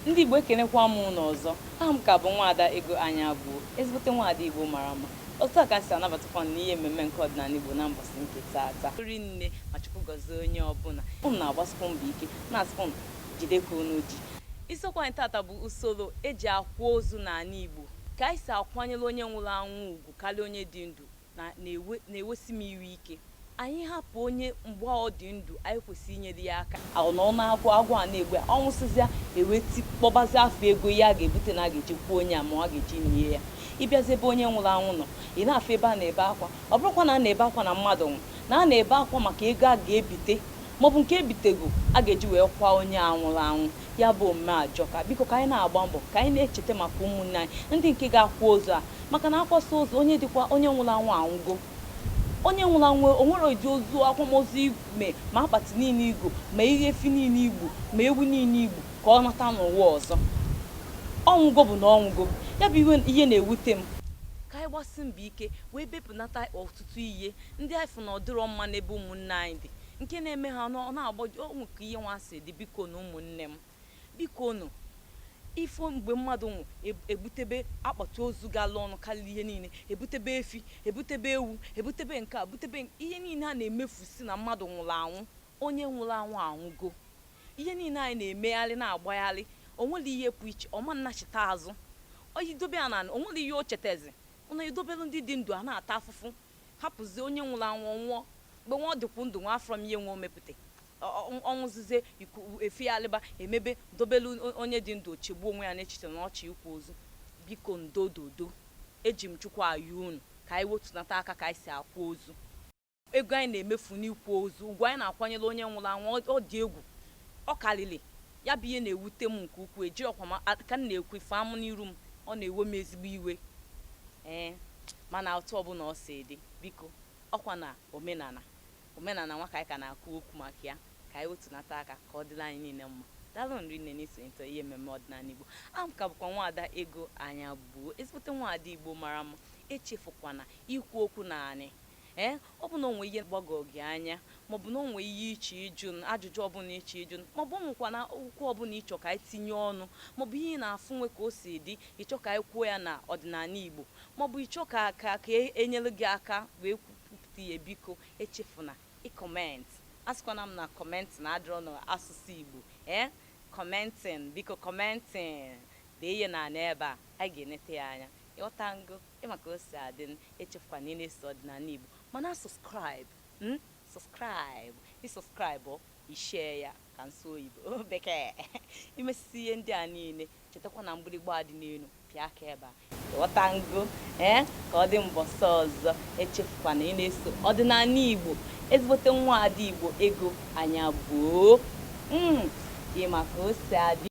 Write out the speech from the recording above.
ndị Igbo ekenekwa m n'ọzọ. Aha m ka bụ Nwaada Ego Anyabụo, ezigbote nwaada Igbo mara mma. Otu a ka si anabatakwa n'ihe mmemme nke ọdịnala Igbo na mbọsị nke taata. Nri nne ma Chukwu gọzie onye ọbụla. Unu na-agbasịkwa mbọ ike na-asịkwa jidekwa unu ji. Isiokwu anyị taata bụ usoro eji akwa ozu n'ala Igbo. Ka anyị si akwanyere onye nwụrụ anwụ ugwu karịa onye dị ndụ na-ewesi m iwe ike. Anyị hapụ onye mgbe ọ dị ndụ, anyị kwesịrị inyere ya aka. Ọ na-agwụ agwụ a na-egbu ya, ọnwụsịzịa eweti kpọbazi afọ ego ya a ga-ebute na a ga-eji kwuo onye a ma ọ ga-eji nye ya. Ịbịazi ebe onye nwụrụ anwụ nọ, ị na-afụ ebe a na-ebe akwa. Ọ bụrụkwa na a na-ebe akwa na mmadụ nwụ, na a na-ebe akwa maka ego a ga-ebite maọbụ nke ebitego a ga-eji wee kwa onye a nwụrụ anwụ. Ya bụ omume ajọka. Biko ka anyị na-agba mbọ ka anyị na-echeta maka ụmụnne anyị ndị nke ga-akwa ozu a, maka na akwasa ozu onye dịkwa onye nwụrụ anwụ anwụgo. Onye nwụrụ anwụ o nwere ụdị ozu akwamozu ime ma akpati niile Igbo ma ihe efi niile Igbo ma ewu niile Igbo ka ọ nata n'ụwa ọzọ. Ọnwụgo bụ na ọnwụgo. Ya bụ ihe na-ewute m. Ka anyị gbasi mbọ ike wee bepụnata ọtụtụ ihe ndị anyị fụ na ọ dịrọ mma n'ebe ụmụnne anyị dị, nke na-eme ha ọ na-agbaji ọnwụ ka ihe nwa si dị. Biko na ụmụnne m, biko nụ ifo mgbe mmadụ nwụ ebutebe akpati ozu gala ọnụ karịa ihe niile, ebutebe efi, ebutebe ewu, ebutebe nke a, butebe ihe niile a na-emefusi na mmadụ nwụrụ anwụ. Onye nwụrụ anwụ anwụgo. Ihe niile anyị na-emegharị na-agbagharị, o nwere ihe pụ iche, ọma nnachite azụ. Oyidobe ya na o nwere ihe o chetezi. Ọ na-edobelu ndị dị ndụ a na-ata afụfụ, hapụzie onye nwụrụ anwụ nwụọ mgbe nwa dịkwu ndụ nwa afọ m ihe nwe omepụta. Ọnwụzize efigharịba emebe dobelu onye dị ndụ chegbuo onwe ya n'echiche na ọchị ikwa ozu. Biko ndododo, eji m Chukwu ayọ unu ka anyị wetunata aka ka anyị si akwa ozu. Ego anyị na-emefu n'ikwa ozu, ugwu anyị na-akwanyere onye nwụrụ anwụ, ọ dị egwu, ọ karịrị. Ya bụ ihe na-ewute m nke ukwuu. Eji ọkwa ka m na-ekwu ife amụ n'iru m, ọ na-ewe m ezigbo iwe. Mana otu ọbụla ọ si dị, biko ọkwa na omenala nwa ka anyị ka na-akụ okwu maka ya, ka anyị wetunata aka ka ọ dịrị anyị niile mma. Daalụ nri nne n'isonye ihe mmemme ọdịnala Igbo. Aha m ka bụkwa Nwaada Ego Anyabụo, ezigbote nwaada Igbo mara mma. Echefukwana ikwu okwu naanị ọ bụ na onwe ihe gbagọ gị anya, maọbụ na onwe ihe iche ịjụ, ajụjụ ọbụla iche ịjụ, maọbụ onwekwana okwu ọbụla ịchọ ka anyị tinye ọnụ, maọbụ ihe ị na-afụ nwe ka o si dị ịchọ ka anyị kwuo ya na ọdịnala Igbo, maọbụ ịchọ ka enyere gị aka wee kwupụta ihe. Biko echefuna ịkọment. Asịkwana m na kọmentị na-adịrọ n'asụsụ Igbo. Kọmentin, biko kọmentin dee ihe na-ana ebe a, anyị ga-enete ya anya. Ịghọta ngo ịmaka o si adị. Echefukwana ị na-eso ọdịnala Igbo mana sọskraịbụ. Ịsọskraịbụ ishee ya ka nsụ oyibo bekee. Imesisi ihe ndị a niile, chetakwa na mgbịrịgba dị n'elu pịa aka ebe a. Ịghọta ngo ka ọ dị mbọsị ọzọ. Echefukwana ị na-eso ọdịnala Igbo, ezigbote nwaada Igbo Ego Anyabụo. Ịmaka o si adị.